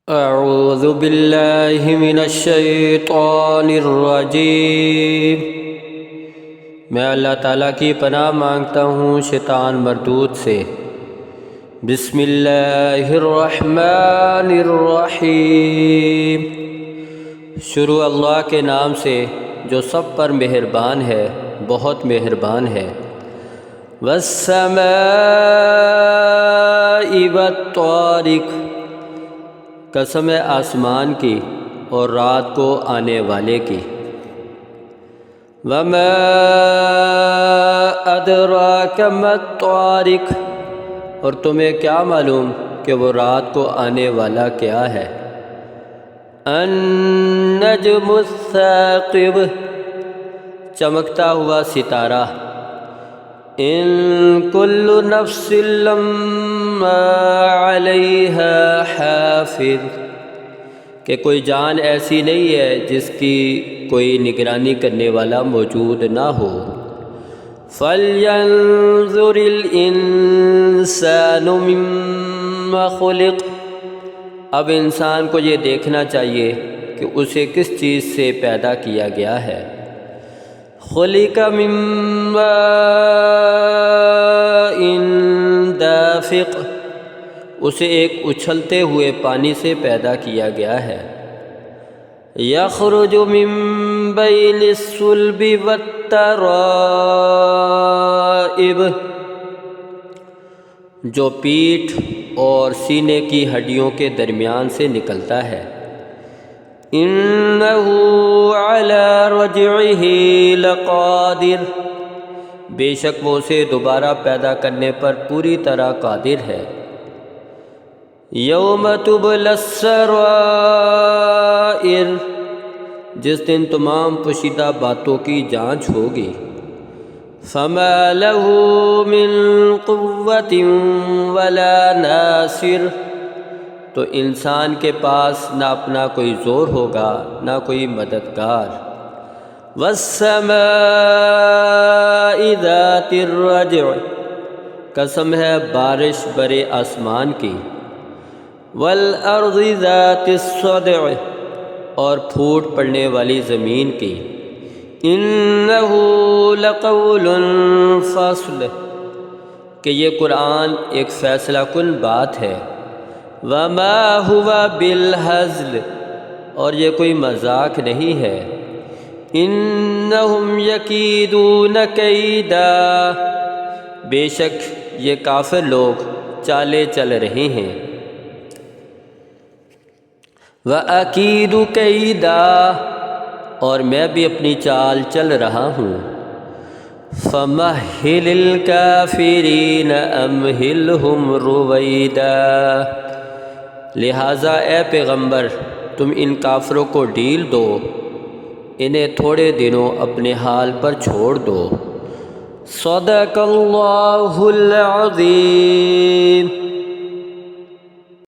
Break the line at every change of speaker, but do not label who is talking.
اعوذ باللہ من الشیطان الرجیم۔ میں اللہ تعالیٰ کی پناہ مانگتا ہوں شیطان مردود سے۔ بسم اللہ الرحمن الرحیم۔ شروع اللہ کے نام سے جو سب پر مہربان ہے، بہت مہربان ہے۔ والسماء والطارق، قسم ہے آسمان کی اور رات کو آنے والے کی۔ وما ادراک ما الطارق، اور تمہیں کیا معلوم کہ وہ رات کو آنے والا کیا ہے۔ النجم الثاقب، چمکتا ہوا ستارہ۔ ان کل نفس لما علیہا حافظ، کہ کوئی جان ایسی نہیں ہے جس کی کوئی نگرانی کرنے والا موجود نہ ہو۔ فَلْيَنظُرِ الْإِنسَانُ مِمَّ خُلِقَ، اب انسان کو یہ دیکھنا چاہیے کہ اسے کس چیز سے پیدا کیا گیا ہے۔ خُلِقَ مِن مَّاءٍ دافق، اسے ایک اچھلتے ہوئے پانی سے پیدا کیا گیا ہے۔ یخرج من بین الصلب والترائب، جو پیٹھ اور سینے کی ہڈیوں کے درمیان سے نکلتا ہے۔ انہ علی رجعہ لقادر، بے شک وہ اسے دوبارہ پیدا کرنے پر پوری طرح قادر ہے۔ یوم تبلی السرائر، جس دن تمام پوشیدہ باتوں کی جانچ ہوگی۔ فما له من قوة ولا ناصر، تو انسان کے پاس نہ اپنا کوئی زور ہوگا نہ کوئی مددگار۔ والسماء ذات الرجع، قسم ہے بارش برے آسمان کی۔ والارض ذات الصدع، اور پھوٹ پڑنے والی زمین کی۔ انہ لقول فصل، کہ یہ قرآن ایک فیصلہ کن بات ہے۔ وما هو بالہزل، اور یہ کوئی مذاق نہیں ہے۔ انہم یکیدون کیدا، بے شک یہ کافر لوگ چالیں چل رہے ہیں۔ وَأَكِيدُ كَيْدًا، اور میں بھی اپنی چال چل رہا ہوں۔ فَمَهِّلِ الْكَافِرِينَ أَمْهِلْهُمْ رُوَيْدًا، لہٰذا اے پیغمبر تم ان کافروں کو ڈھیل دو، انہیں تھوڑے دنوں اپنے حال پر چھوڑ دو۔ صدق اللہ العظیم۔